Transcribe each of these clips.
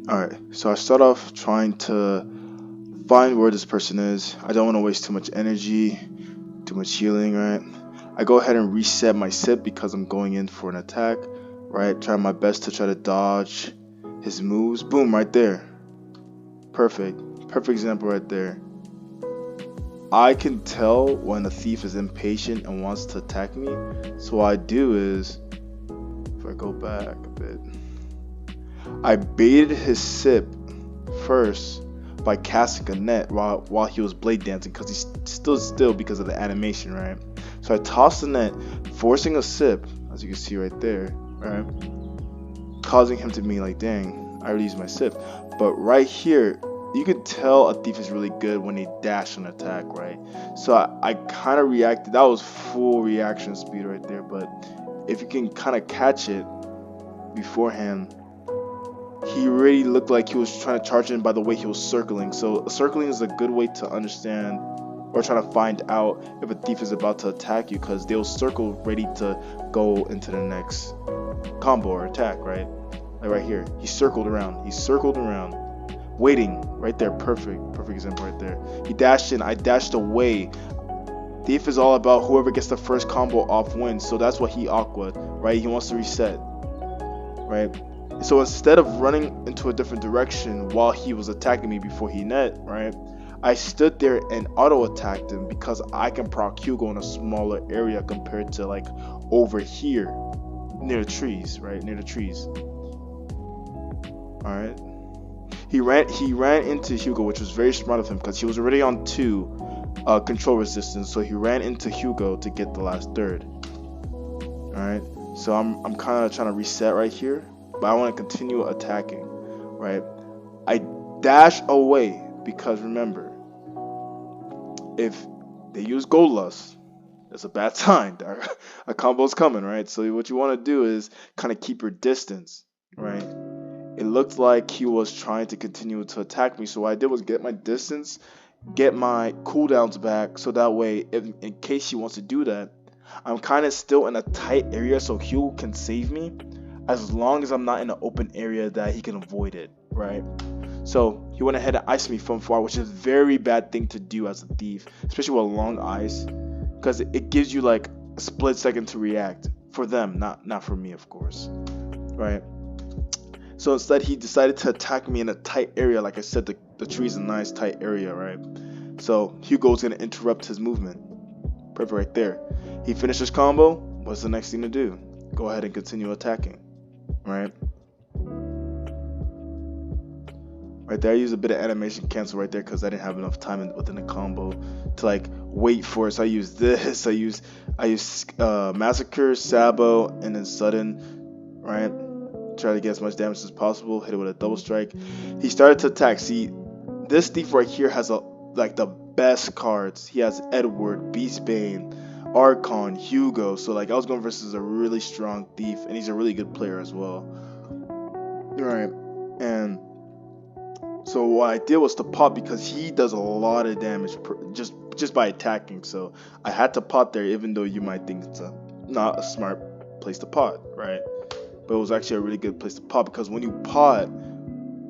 Alright, so I start off trying to find where this person is. I don't want to waste too much energy, too much healing, right? I go ahead and reset my sip because I'm going in for an attack, right? Try my best to try to dodge his moves. Boom, right there. Perfect. Perfect example right there. I can tell when a thief is impatient and wants to attack me. So what I do is, if I go back a bit, I baited his sip first by casting a net while he was blade dancing because he stood still because of the animation, right? So I tossed the net, forcing a sip, as you can see right there, right? Causing him to be like, dang, I already used my sip. But right here, you can tell a thief is really good when they dash an attack, right? So I kind of reacted. That was full reaction speed right there. But if you can kind of catch it beforehand, he really looked like he was trying to charge in by the way he was circling. So circling is a good way to understand or try to find out if a thief is about to attack you, because they'll circle ready to go into the next combo or attack, right? Like right here, he circled around, waiting right there. Perfect example right there. He dashed in, I dashed away. Thief is all about whoever gets the first combo off wins, so that's what he aqua'd, right? He wants to reset, right? So instead of running into a different direction while he was attacking me before he net, right, I stood there and auto attacked him because I can proc Hugo in a smaller area compared to like over here near the trees, right? Near the trees. Alright. He ran into Hugo, which was very smart of him because he was already on 2 control resistance, so he ran into Hugo to get the last third. Alright. So I'm kinda trying to reset right here, but I want to continue attacking, right? I dash away because remember, if they use Gold Lust, that's a bad sign. A combo's coming, right? So what you want to do is kind of keep your distance, right? It looked like he was trying to continue to attack me, so what I did was get my distance, get my cooldowns back, so that way, in case he wants to do that, I'm kind of still in a tight area so Hugh can save me, as long as I'm not in an open area that he can avoid it, right? So he went ahead and iced me from far, which is a very bad thing to do as a thief, especially with a long ice, because it gives you like a split second to react for them, not for me, of course, right? So instead, he decided to attack me in a tight area. Like I said, the tree's a nice tight area, right? So Hugo's gonna interrupt his movement. Perfect right there. He finished his combo. What's the next thing to do? Go ahead and continue attacking, right? Right there, I used a bit of animation cancel right there because I didn't have enough time within the combo to like wait for it. So I used this. I used Massacre, Sabo, and then Sudden, right? Try to get as much damage as possible. Hit it with a double strike. He started to attack. See, this thief right here has like the best cards. He has Edward, Beastbane, Archon, Hugo. So like I was going versus a really strong thief, and he's a really good player as well. Right, and so what I did was to pop because he does a lot of damage just by attacking. So I had to pot there, even though you might think it's not a smart place to pot, right? But it was actually a really good place to pot, because when you pot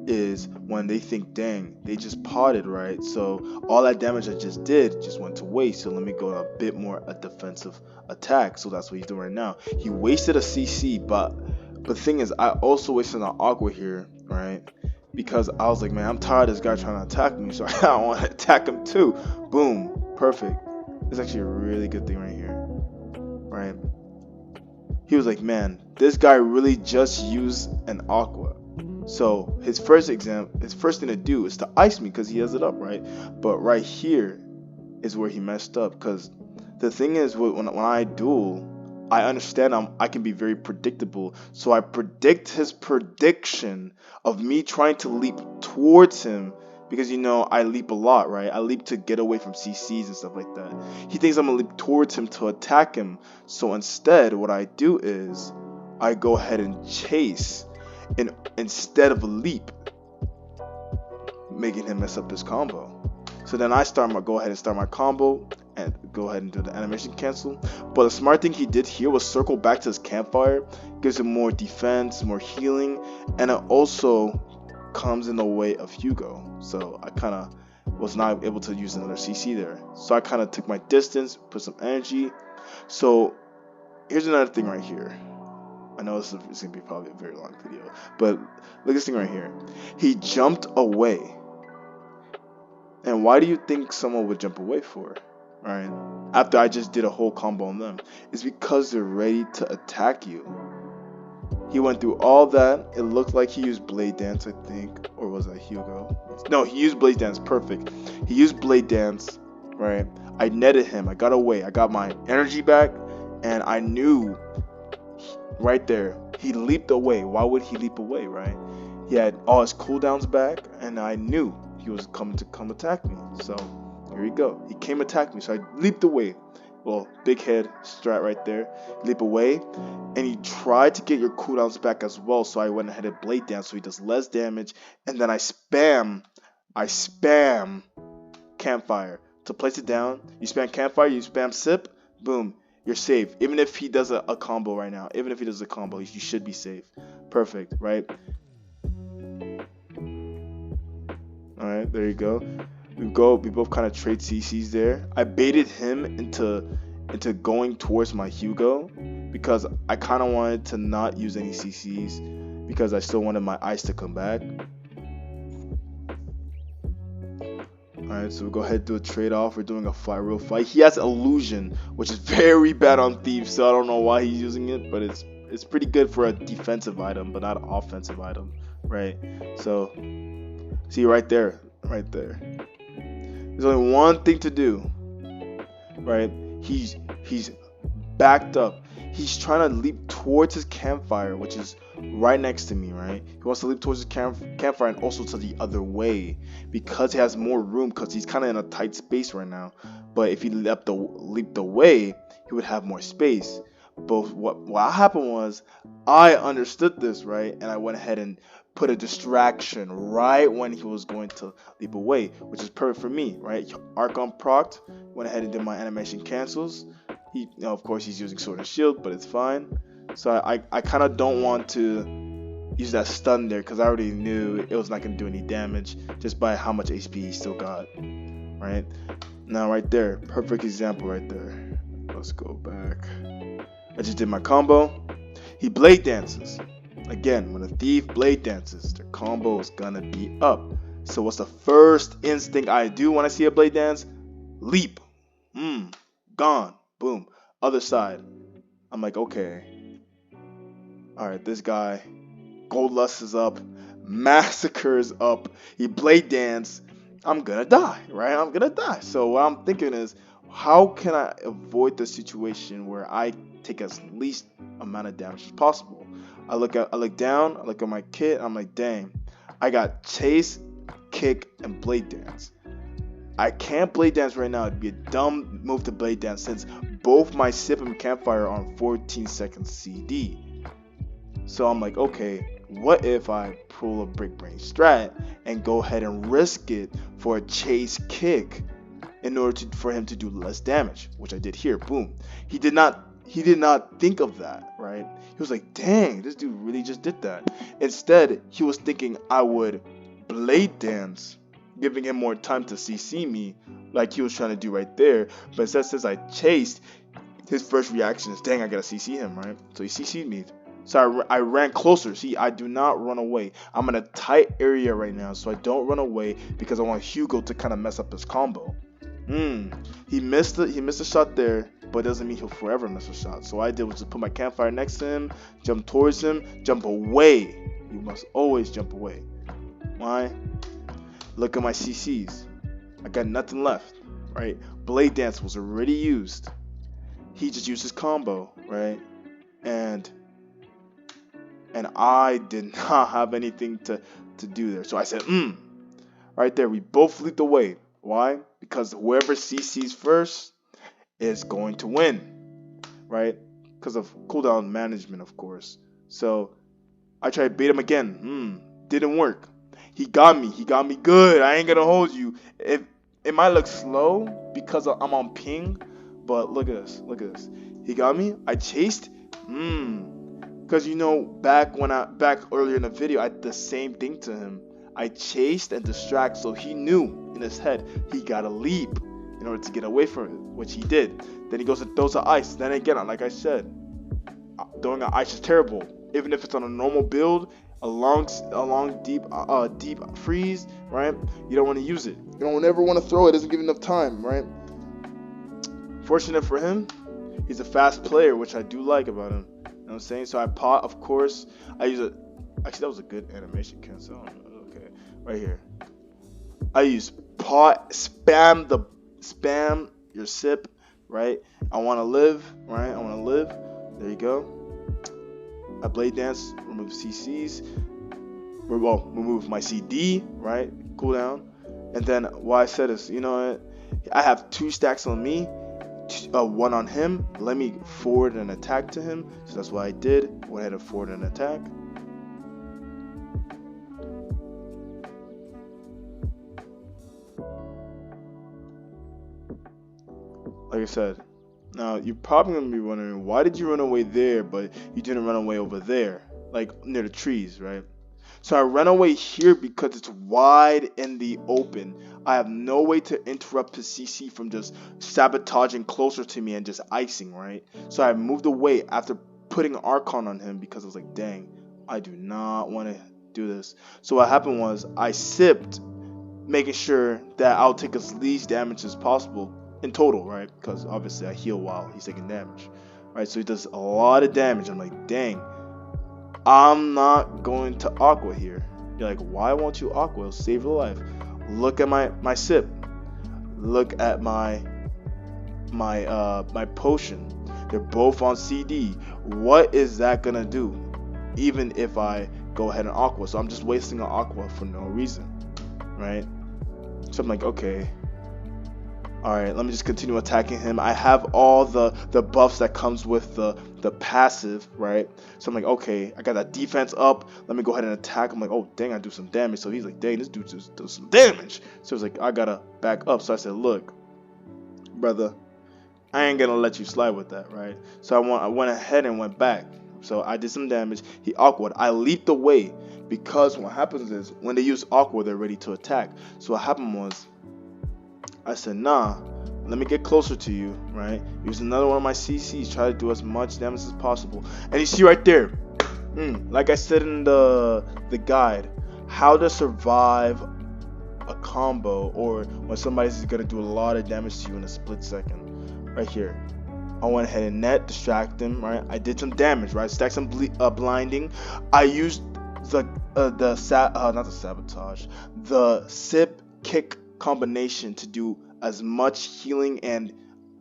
is when they think, dang, they just potted, right? So all that damage I just did just went to waste. So let me go a bit more a defensive attack. So that's what he's doing right now. He wasted a CC, but the thing is, I also wasted an Aqua here, right? Because I was like, man, I'm tired of this guy trying to attack me, so I want to attack him too. Boom, perfect. It's actually a really good thing right here, right? He was like, man, this guy really just used an Aqua. So his first thing to do is to ice me because he has it up, right? But right here is where he messed up, because the thing is, when I duel, I understand I can be very predictable. So I predict his prediction of me trying to leap towards him, because you know I leap a lot, right? I leap to get away from CCs and stuff like that. He thinks I'm gonna leap towards him to attack him. So instead, what I do is I go ahead and chase, and instead of a leap, making him mess up his combo. So then I go ahead and start my combo and go ahead and do the animation cancel. But the smart thing he did here was circle back to his campfire. Gives him more defense, more healing, and it also comes in the way of Hugo. So I kind of was not able to use another CC there. So I kind of took my distance, put some energy. So here's another thing right here. I know this is going to be probably a very long video, but look at this thing right here. He jumped away. And why do you think someone would jump away for? Right? After I just did a whole combo on them. It's because they're ready to attack you. He went through all that. It looked like he used Blade Dance, I think. Or was that Hugo? No, he used Blade Dance. Perfect. He used Blade Dance. Right? I netted him. I got away. I got my energy back. And I knew right there, he leaped away. Why would he leap away, right? He had all his cooldowns back. And I knew he was coming to come attack me. So here we go. He came attack me. So I leaped away. Well, big head strat right there. Leap away. And he tried to get your cooldowns back as well. So I went ahead and Blade Dance so he does less damage. And then I spam Campfire. To place it down, you spam Campfire, you spam Sip, boom, you're safe. Even if he does a combo right now, even if he does a combo, you should be safe. Perfect, right? Alright, there you go. We both kind of trade CCs there. I baited him into going towards my Hugo because I kind of wanted to not use any CCs because I still wanted my ice to come back. Alright, so we'll go ahead and do a trade-off. We're doing a real fight. He has Illusion, which is very bad on Thief, so I don't know why he's using it, but it's pretty good for a defensive item, but not an offensive item, right? So, see right there. There's only one thing to do, right? He's backed up. He's trying to leap towards his Campfire, which is right next to me, right? He wants to leap towards his Campfire and also to the other way because he has more room because he's kind of in a tight space right now. But if he leaped away, he would have more space. But what happened was I understood this, right? And I went ahead and put a distraction right when he was going to leap away, which is perfect for me, right? Archon procced, went ahead and did my animation cancels. Of course, he's using Sword and Shield, but it's fine. So I kind of don't want to use that stun there because I already knew it was not going to do any damage just by how much HP he still got, right? Now, right there, perfect example right there. Let's go back. I just did my combo. He Blade Dances. Again, when a Thief Blade Dances, their combo is going to be up. So what's the first instinct I do when I see a Blade Dance? Leap. Gone. Boom. Other side. I'm like, okay. Alright, this guy. Gold Lust is up. Massacre is up. He Blade Dance. I'm gonna die, right? I'm gonna die. So what I'm thinking is, how can I avoid the situation where I take as least amount of damage as possible? I look down, I look at my kit, I'm like, dang. I got Chase, Kick, and Blade Dance. I can't Blade Dance right now. It'd be a dumb move to Blade Dance since both my Sip and Campfire are on 14 seconds CD. So I'm like, okay, what if I pull a Brick Brain strat and go ahead and risk it for a Chase Kick in order for him to do less damage, which I did here. Boom. He did not think of that, right? He was like, dang, this dude really just did that. Instead, he was thinking I would Blade Dance, giving him more time to CC me like he was trying to do right there. But instead, since I chased, his first reaction is, dang, I gotta CC him, right? So he CC'd me. So I ran closer. See, I do not run away. I'm in a tight area right now, so I don't run away because I want Hugo to kind of mess up his combo. He missed a shot there, but it doesn't mean he'll forever miss a shot. So what I did was just put my Campfire next to him, jump towards him, jump away. You must always jump away. Why? Look at my CCs. I got nothing left, right? Blade Dance was already used. He just used his combo, right? And I did not have anything to do there. So I said, right there, we both leaped away. Why? Because whoever CCs first is going to win, right? Because of cooldown management, of course. So I tried to bait him again. Didn't work. He got me good. I ain't gonna hold you. It might look slow because I'm on ping, but look at this. He got me. I chased. Because back earlier in the video, I did the same thing to him. I chased and distract, so he knew in his head he gotta leap in order to get away from it, which he did. Then he goes and throws the ice. Then again, like I said, throwing an ice is terrible. Even if it's on a normal build, a long deep freeze, right? You don't want to use it. You don't ever want to throw it. It doesn't give enough time, right? Fortunate for him, he's a fast player, which I do like about him. You know what I'm saying? So I pot, of course. I use a. Actually, that was a good animation cancel. Okay, right here. I use pot. Spam your sip, right? I want to live, right? I want to live. There you go. I blade dance, remove CCs, remove my CD, right? Cooldown. And then what I said is, you know what? I have 2 stacks on me, 1 on him. Let me forward an attack to him. So that's what I did. Went ahead and forward an attack. Like I said, now you're probably gonna be wondering, why did you run away there, but you didn't run away over there, like near the trees, right? So I ran away here because it's wide in the open. I have no way to interrupt his CC from just sabotaging closer to me and just icing, right? So I moved away after putting Archon on him because I was like, dang, I do not want to do this. So what happened was I sipped, making sure that I'll take as least damage as possible in total, right? Because obviously I heal while he's taking damage, right? So he does a lot of damage. I'm like, dang, I'm not going to Aqua here. You're like, why won't you Aqua? It'll save your life. Look at my sip. Look at my potion. They're both on CD. What is that gonna do? Even if I go ahead and Aqua, so I'm just wasting an Aqua for no reason, right? So I'm like, okay. Alright, let me just continue attacking him. I have all the buffs that comes with the passive, right? So I'm like, okay, I got that defense up. Let me go ahead and attack. I'm like, oh, dang, I do some damage. So he's like, dang, this dude just does some damage. So it's like, I gotta back up. So I said, look, brother, I ain't gonna let you slide with that, right? So I went ahead and went back. So I did some damage. He awkward. I leaped away because what happens is when they use awkward, they're ready to attack. So what happened was, I said, nah, let me get closer to you, right? Use another one of my CCs, try to do as much damage as possible. And you see right there, like I said in the guide, how to survive a combo or when somebody's gonna do a lot of damage to you in a split second. Right here, I went ahead and net, distract them, right? I did some damage, right? Stacked some blinding. I used the sip kick combination to do as much healing and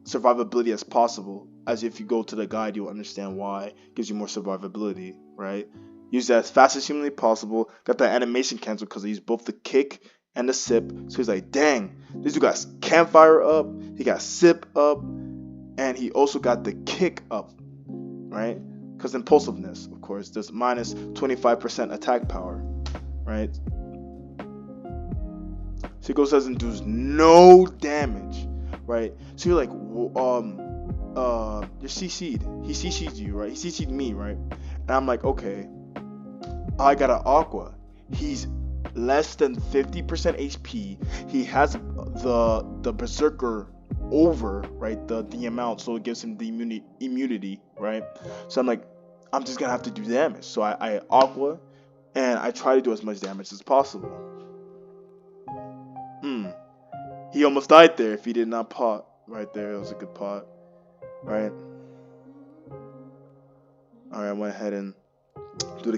survivability as possible. As if you go to the guide, you'll understand why. It gives you more survivability, right? Use that as fast as humanly possible. Got that animation canceled because I used both the kick and the sip. So he's like, dang, this dude got campfire up, he got sip up, and he also got the kick up, right? Because impulsiveness, of course, does minus 25% attack power, right? So he goes and does no damage, right? So you're like, you're CC'd. He CC'd you, right? He CC'd me, right? And I'm like, okay, I got an Aqua. He's less than 50% HP. He has the Berserker over, right? The amount, so it gives him the immunity, right? So I'm like, I'm just gonna have to do damage. So I Aqua, and I try to do as much damage as possible. He almost died there if he did not pot right there. It was a good pot, right? Alright, I went ahead and do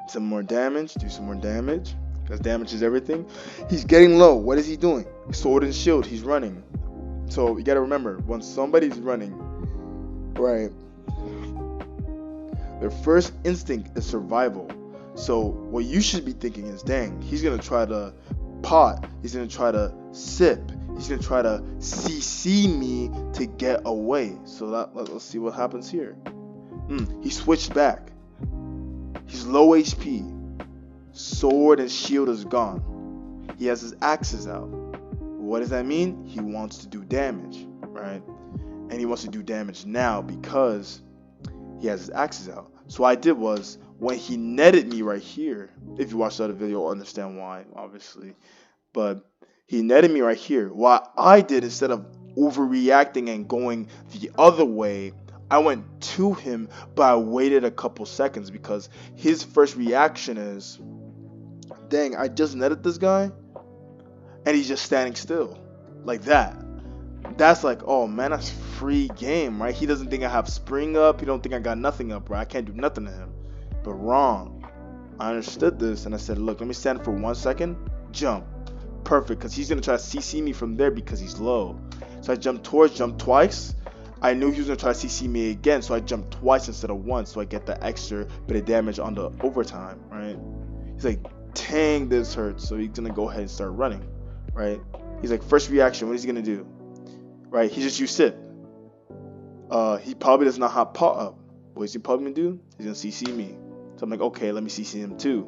some more damage. Do some more damage because damage is everything. He's getting low. What is he doing? Sword and shield. He's running. So you gotta remember, when somebody's running, right, their first instinct is survival. So what you should be thinking is, dang, he's gonna try to pot, he's gonna try to sip, he's gonna try to CC me to get away. So let's see what happens here. He switched back. He's low HP. Sword and shield is gone. He has his axes out. What does that mean? He wants to do damage, right? And he wants to do damage now because he has his axes out. So what I did was when he netted me right here. If you watch the other video, you'll understand why, obviously. But he netted me right here. What I did, instead of overreacting and going the other way, I went to him, but I waited a couple seconds because his first reaction is, dang, I just netted this guy and he's just standing still like that. That's like, oh man, that's free game, right? He doesn't think I have spring up. He don't think I got nothing up, right? I can't do nothing to him. But wrong. I understood this and I said, look, let me stand for 1 second, jump. Perfect, because he's going to try to CC me from there because he's low. So I jumped twice. I knew he was going to try to CC me again, so I jumped twice instead of once, so I get the extra bit of damage on the overtime, right? He's like, dang, this hurts. So he's going to go ahead and start running, right? He's like, first reaction, what is he going to do? Right? He just used sit. He probably does not have pot up. What is he probably going to do? He's going to CC me. So I'm like, okay, let me CC him too.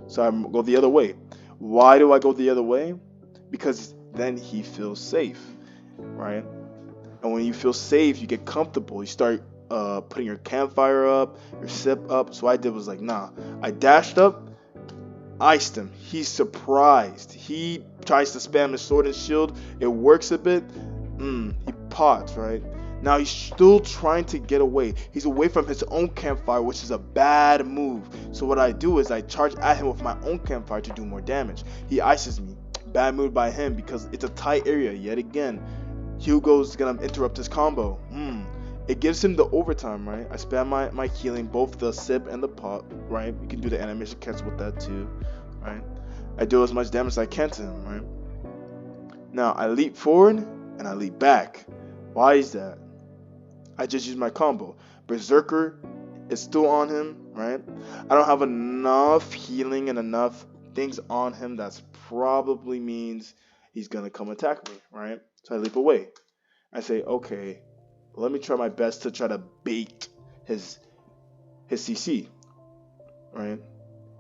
So I go the other way. Why do I go the other way? Because then he feels safe, right? And when you feel safe, you get comfortable. You start putting your campfire up, your sip up. So I did was like, nah. I dashed up, iced him. He's surprised. He tries to spam his sword and shield. It works a bit. He pots, right? Now he's still trying to get away. He's away from his own campfire, which is a bad move. So what I do is I charge at him with my own campfire to do more damage. He ices me. Bad move by him because it's a tight area yet again. Hugo's gonna interrupt his combo. It gives him the overtime, right? I spam my healing, both the sip and the pot, right? You can do the animation cancel with that too, right? I do as much damage as I can to him, right? Now I leap forward and I leap back. Why is that? I just used my combo. Berserker is still on him, right? I don't have enough healing and enough things on him. That probably means he's gonna come attack me, right? So I leap away. I say, okay, let me try my best to try to bait his CC, right?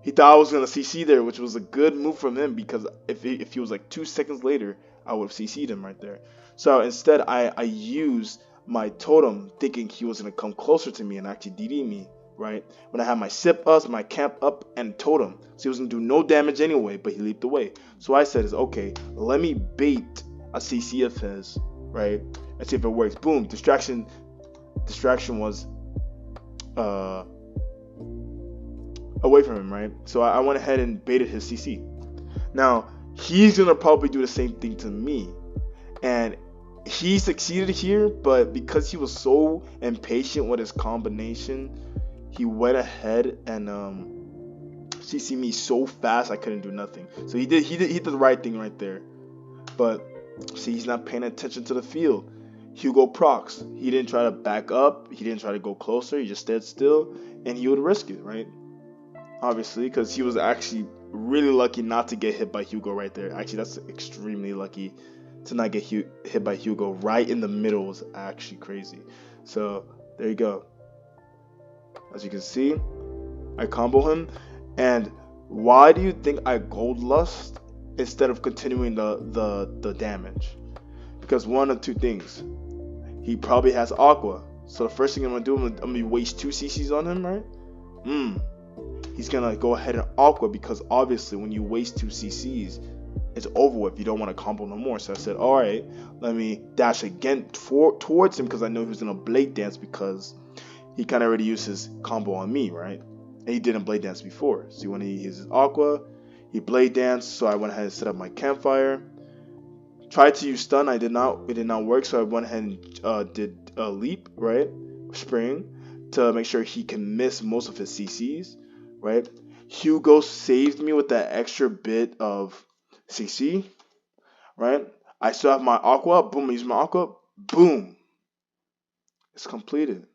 He thought I was gonna CC there, which was a good move from him because if he was like 2 seconds later, I would have CC'd him right there. So instead, I used my totem thinking he was going to come closer to me and actually DD me, right? When I had my sip up, my camp up, and totem. So he was going to do no damage anyway, but he leaped away. So I said, okay, let me bait a CC of his, right? And see if it works. Boom, distraction was away from him, right? So I went ahead and baited his CC. Now, he's going to probably do the same thing to me. And he succeeded here, but because he was so impatient with his combination, he went ahead and CC me so fast I couldn't do nothing. So he did the right thing right there. But see, he's not paying attention to the field. Hugo procs. He didn't try to back up. He didn't try to go closer. He just stayed still, and he would risk it, right? Obviously, because he was actually really lucky not to get hit by Hugo right there. Actually, that's extremely lucky. To not get hit by Hugo right in the middle was actually crazy. So there you go. As you can see, I combo him. And why do you think I gold lust instead of continuing the damage? Because one of two things. He probably has Aqua. So the first thing I'm gonna do, I'm gonna waste 2 CCs on him, right? He's gonna go ahead and Aqua because obviously when you waste 2 CCs, it's over with. You don't want to combo no more. So I said, all right, let me dash again towards him because I know he was going to blade dance because he kind of already used his combo on me, right? And he didn't blade dance before. See, when he uses his Aqua, he blade danced. So I went ahead and set up my campfire. Tried to use stun. It did not work. So I went ahead and did a leap, right? Spring to make sure he can miss most of his CCs, right? Hugo saved me with that extra bit of CC, right? I still have my Aqua. Boom, I use my Aqua. Boom. It's completed.